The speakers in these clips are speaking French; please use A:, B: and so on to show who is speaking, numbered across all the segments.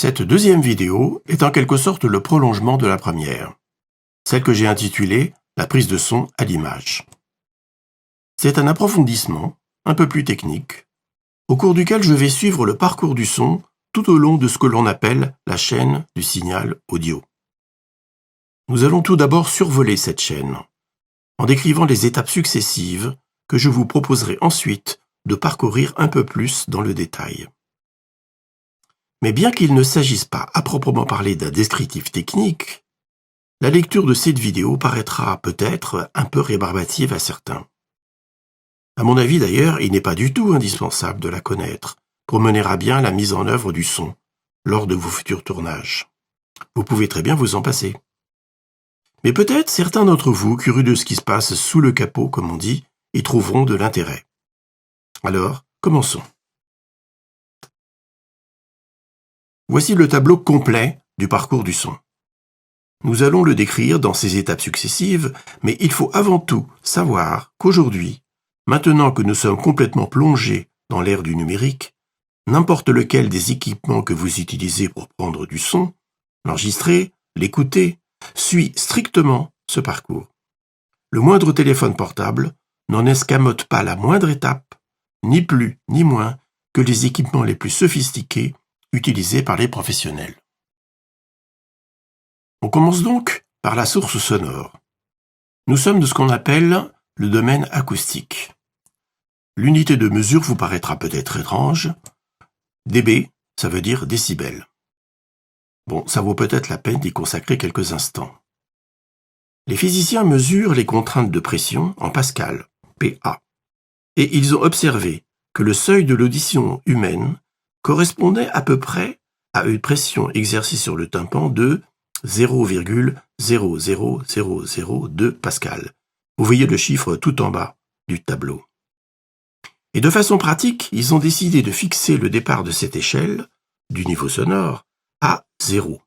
A: Cette deuxième vidéo est en quelque sorte le prolongement de la première, celle que j'ai intitulée « La prise de son à l'image ». C'est un approfondissement, un peu plus technique, au cours duquel je vais suivre le parcours du son tout au long de ce que l'on appelle la chaîne du signal audio. Nous allons tout d'abord survoler cette chaîne, en décrivant les étapes successives que je vous proposerai ensuite de parcourir un peu plus dans le détail. Mais bien qu'il ne s'agisse pas à proprement parler d'un descriptif technique, la lecture de cette vidéo paraîtra peut-être un peu rébarbative à certains. À mon avis d'ailleurs, il n'est pas du tout indispensable de la connaître pour mener à bien la mise en œuvre du son lors de vos futurs tournages. Vous pouvez très bien vous en passer. Mais peut-être certains d'entre vous, curieux de ce qui se passe sous le capot, comme on dit, y trouveront de l'intérêt. Alors, commençons. Voici le tableau complet du parcours du son. Nous allons le décrire dans ses étapes successives, mais il faut avant tout savoir qu'aujourd'hui, maintenant que nous sommes complètement plongés dans l'ère du numérique, n'importe lequel des équipements que vous utilisez pour prendre du son, l'enregistrer, l'écouter, suit strictement ce parcours. Le moindre téléphone portable n'en escamote pas la moindre étape, ni plus ni moins que les équipements les plus sophistiqués utilisés par les professionnels. On commence donc par la source sonore. Nous sommes de ce qu'on appelle le domaine acoustique. L'unité de mesure vous paraîtra peut-être étrange. dB, ça veut dire décibels. Bon, ça vaut peut-être la peine d'y consacrer quelques instants. Les physiciens mesurent les contraintes de pression en pascal, PA, et ils ont observé que le seuil de l'audition humaine correspondait à peu près à une pression exercée sur le tympan de 0,00002 pascal. Vous voyez le chiffre tout en bas du tableau. Et de façon pratique, ils ont décidé de fixer le départ de cette échelle, du niveau sonore, à 0.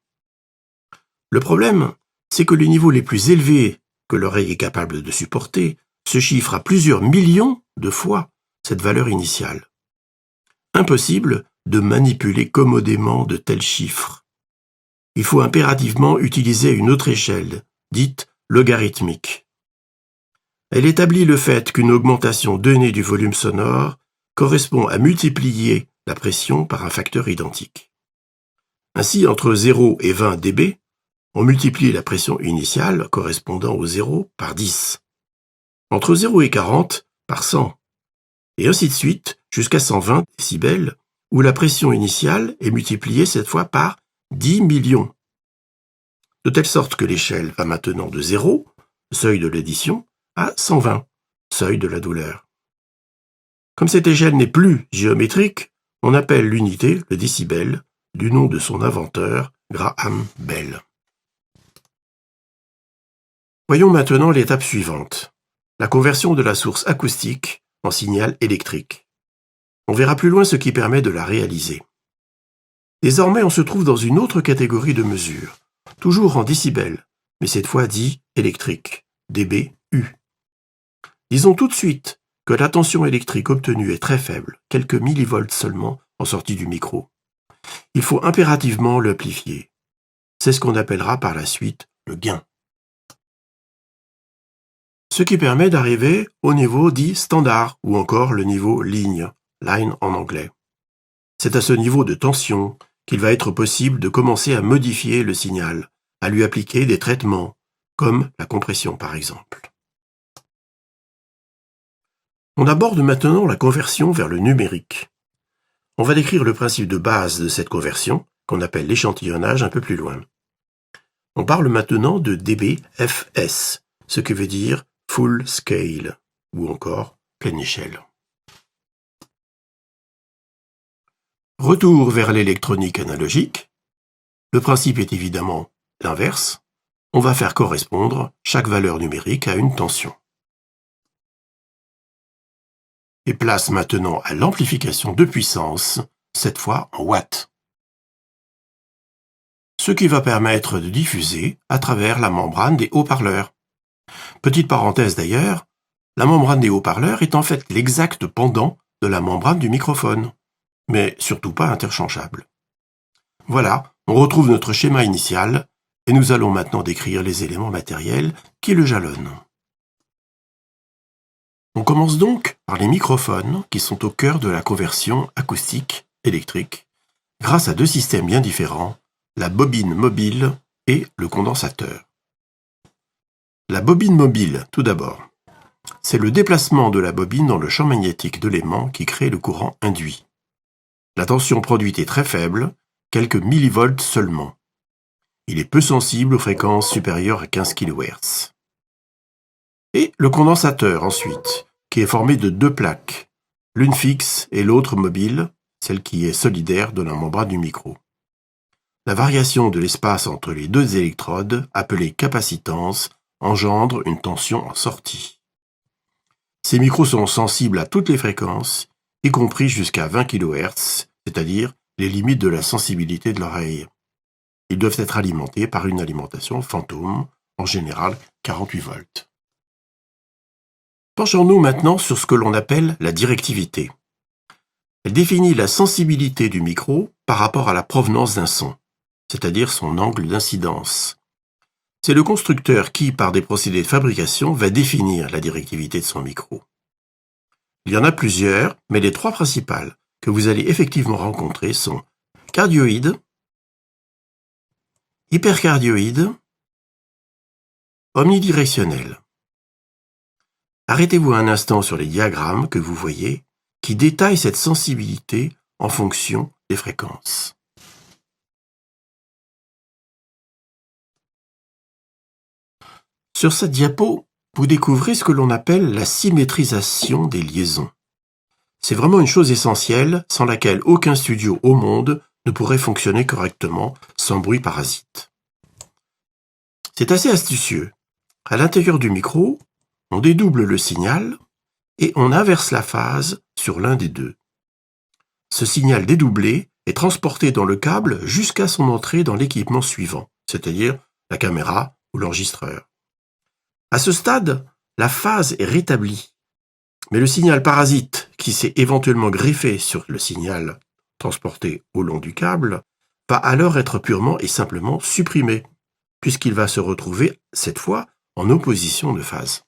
A: Le problème, c'est que les niveaux les plus élevés que l'oreille est capable de supporter se chiffrent à plusieurs millions de fois cette valeur initiale. Impossible de manipuler commodément de tels chiffres. Il faut impérativement utiliser une autre échelle, dite logarithmique. Elle établit le fait qu'une augmentation donnée du volume sonore correspond à multiplier la pression par un facteur identique. Ainsi, entre 0 et 20 dB, on multiplie la pression initiale correspondant au 0 par 10. Entre 0 et 40 par 100. Et ainsi de suite jusqu'à 120 décibels, où la pression initiale est multipliée cette fois par 10 millions. De telle sorte que l'échelle va maintenant de 0, seuil de l'audition, à 120, seuil de la douleur. Comme cette échelle n'est plus géométrique, on appelle l'unité, le décibel, du nom de son inventeur, Graham Bell. Voyons maintenant l'étape suivante, la conversion de la source acoustique en signal électrique. On verra plus loin ce qui permet de la réaliser. Désormais, on se trouve dans une autre catégorie de mesure, toujours en décibels, mais cette fois dit électrique, dBU. Disons tout de suite que la tension électrique obtenue est très faible, quelques millivolts seulement en sortie du micro. Il faut impérativement l'amplifier. C'est ce qu'on appellera par la suite le gain. Ce qui permet d'arriver au niveau dit standard, ou encore le niveau ligne, line en anglais. C'est à ce niveau de tension qu'il va être possible de commencer à modifier le signal, à lui appliquer des traitements, comme la compression par exemple. On aborde maintenant la conversion vers le numérique. On va décrire le principe de base de cette conversion, qu'on appelle l'échantillonnage un peu plus loin. On parle maintenant de dBFS, ce qui veut dire full scale, ou encore pleine échelle. Retour vers l'électronique analogique. Le principe est évidemment l'inverse. On va faire correspondre chaque valeur numérique à une tension. Et place maintenant à l'amplification de puissance, cette fois en watts. Ce qui va permettre de diffuser à travers la membrane des haut-parleurs. Petite parenthèse d'ailleurs, la membrane des haut-parleurs est en fait l'exact pendant de la membrane du microphone, mais surtout pas interchangeable. Voilà, On retrouve notre schéma initial et nous allons maintenant décrire les éléments matériels qui le jalonnent. On commence donc par les microphones qui sont au cœur de la conversion acoustique-électrique grâce à deux systèmes bien différents, la bobine mobile et le condensateur. La bobine mobile, tout d'abord. C'est le déplacement de la bobine dans le champ magnétique de l'aimant qui crée le courant induit. La tension produite est très faible, quelques millivolts seulement. Il est peu sensible aux fréquences supérieures à 15 kHz. Et le condensateur ensuite, qui est formé de deux plaques, l'une fixe et l'autre mobile, celle qui est solidaire de la membrane du micro. La variation de l'espace entre les deux électrodes, appelée capacitance, engendre une tension en sortie. Ces micros sont sensibles à toutes les fréquences, y compris jusqu'à 20 kHz, c'est-à-dire les limites de la sensibilité de l'oreille. Ils doivent être alimentés par une alimentation fantôme, en général 48 volts. Penchons-nous maintenant sur ce que l'on appelle la directivité. Elle définit la sensibilité du micro par rapport à la provenance d'un son, c'est-à-dire son angle d'incidence. C'est le constructeur qui, par des procédés de fabrication, va définir la directivité de son micro. Il y en a plusieurs, mais les trois principales que vous allez effectivement rencontrer sont cardioïde, hypercardioïde, omnidirectionnel. Arrêtez-vous un instant sur les diagrammes que vous voyez qui détaillent cette sensibilité en fonction des fréquences. Sur cette diapo, vous découvrez ce que l'on appelle la symétrisation des liaisons. C'est vraiment une chose essentielle sans laquelle aucun studio au monde ne pourrait fonctionner correctement sans bruit parasite. C'est assez astucieux. À l'intérieur du micro, on dédouble le signal et on inverse la phase sur l'un des deux. Ce signal dédoublé est transporté dans le câble jusqu'à son entrée dans l'équipement suivant, c'est-à-dire la caméra ou l'enregistreur. À ce stade, la phase est rétablie, mais le signal parasite qui s'est éventuellement greffé sur le signal transporté au long du câble va alors être purement et simplement supprimé, puisqu'il va se retrouver, cette fois, en opposition de phase.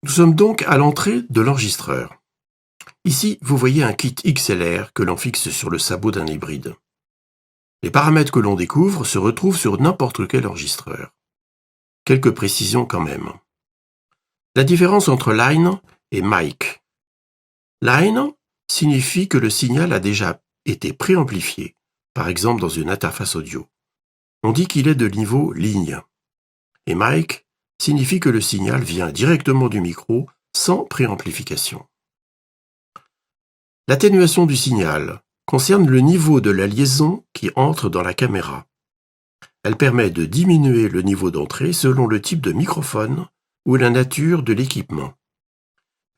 A: Nous sommes donc à l'entrée de l'enregistreur. Ici, vous voyez un kit XLR que l'on fixe sur le sabot d'un hybride. Les paramètres que l'on découvre se retrouvent sur n'importe quel enregistreur. Quelques précisions quand même. La différence entre line et mic. Line signifie que le signal a déjà été préamplifié, par exemple dans une interface audio. On dit qu'il est de niveau ligne. Et mic signifie que le signal vient directement du micro sans préamplification. L'atténuation du signal concerne le niveau de la liaison qui entre dans la caméra. Elle permet de diminuer le niveau d'entrée selon le type de microphone ou la nature de l'équipement.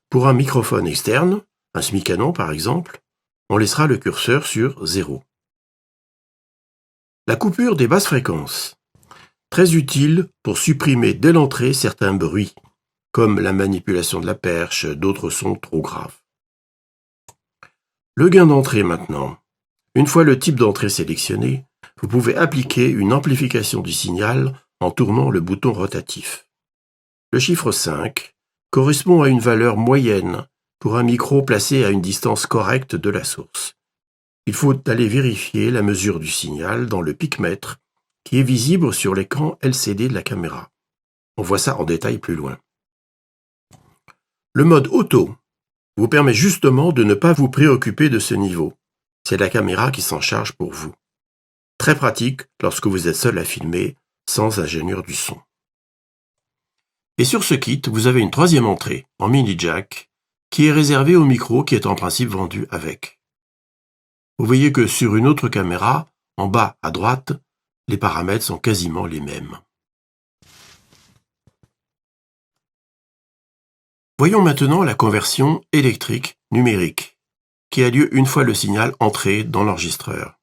A: Pour un microphone externe, un semi-canon par exemple, on laissera le curseur sur 0. La coupure des basses fréquences. Très utile pour supprimer dès l'entrée certains bruits, comme la manipulation de la perche, d'autres sons trop graves. Le gain d'entrée maintenant. Une fois le type d'entrée sélectionné, vous pouvez appliquer une amplification du signal en tournant le bouton rotatif. Le chiffre 5 correspond à une valeur moyenne pour un micro placé à une distance correcte de la source. Il faut aller vérifier la mesure du signal dans le picmètre qui est visible sur l'écran LCD de la caméra. On voit ça en détail plus loin. Le mode auto vous permet justement de ne pas vous préoccuper de ce niveau. C'est la caméra qui s'en charge pour vous. Très pratique lorsque vous êtes seul à filmer, sans ingénieur du son. Et sur ce kit, vous avez une troisième entrée, en mini jack, qui est réservée au micro qui est en principe vendu avec. Vous voyez que sur une autre caméra, en bas à droite, les paramètres sont quasiment les mêmes. Voyons maintenant la conversion électrique-numérique, qui a lieu une fois le signal entré dans l'enregistreur.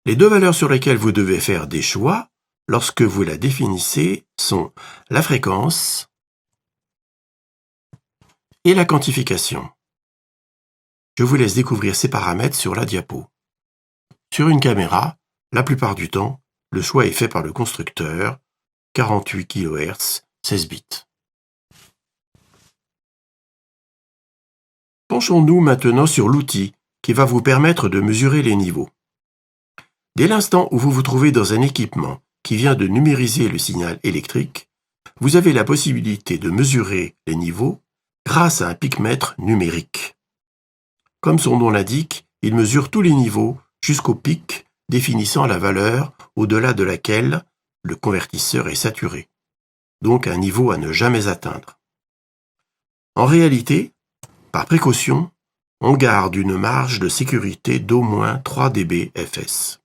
A: Les deux valeurs sur lesquelles vous devez faire des choix, lorsque vous la définissez, sont la fréquence et la quantification. Je vous laisse découvrir ces paramètres sur la diapo. Sur une caméra, la plupart du temps, le choix est fait par le constructeur, 48 kHz, 16 bits. Penchons-nous maintenant sur l'outil qui va vous permettre de mesurer les niveaux. Dès l'instant où vous vous trouvez dans un équipement qui vient de numériser le signal électrique, vous avez la possibilité de mesurer les niveaux grâce à un picmètre numérique. Comme son nom l'indique, il mesure tous les niveaux jusqu'au pic définissant la valeur au-delà de laquelle le convertisseur est saturé, donc un niveau à ne jamais atteindre. En réalité, par précaution, on garde une marge de sécurité d'au moins 3 dB fs.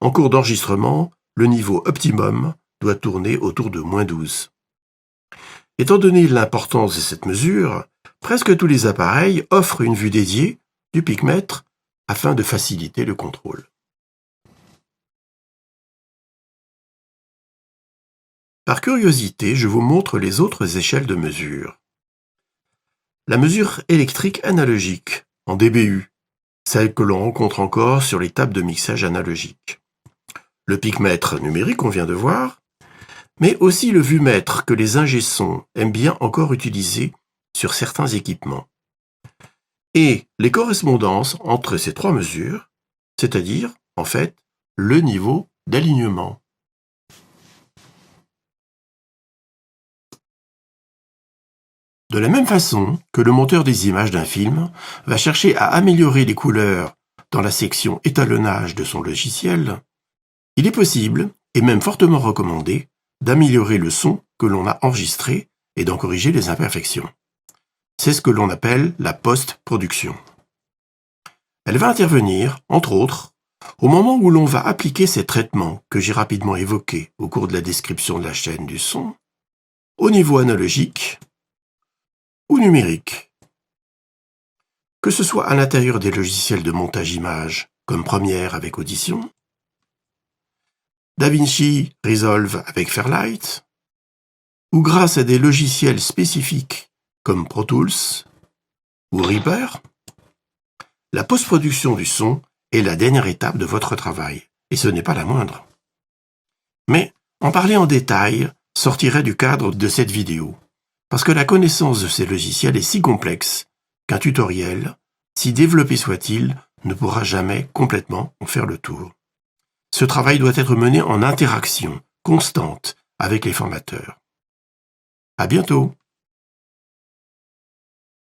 A: En cours d'enregistrement, le niveau optimum doit tourner autour de -12. Étant donné l'importance de cette mesure, presque tous les appareils offrent une vue dédiée du picmètre afin de faciliter le contrôle. Par curiosité, je vous montre les autres échelles de mesure. La mesure électrique analogique, en dBU, celle que l'on rencontre encore sur les tables de mixage analogiques. Le picmètre numérique qu'on vient de voir, mais aussi le vumètre que les ingé-sons aiment bien encore utiliser sur certains équipements. Et les correspondances entre ces trois mesures, c'est-à-dire, en fait, le niveau d'alignement. De la même façon que le monteur des images d'un film va chercher à améliorer les couleurs dans la section étalonnage de son logiciel, il est possible, et même fortement recommandé, d'améliorer le son que l'on a enregistré et d'en corriger les imperfections. C'est ce que l'on appelle la post-production. Elle va intervenir, entre autres, au moment où l'on va appliquer ces traitements que j'ai rapidement évoqués au cours de la description de la chaîne du son, au niveau analogique ou numérique. Que ce soit à l'intérieur des logiciels de montage image, comme Premiere avec Audition, DaVinci Resolve avec Fairlight, ou grâce à des logiciels spécifiques comme Pro Tools ou Reaper, la post-production du son est la dernière étape de votre travail, et ce n'est pas la moindre. Mais en parler en détail sortirait du cadre de cette vidéo, parce que la connaissance de ces logiciels est si complexe qu'un tutoriel, si développé soit-il, ne pourra jamais complètement en faire le tour. Ce travail doit être mené en interaction constante avec les formateurs. À bientôt!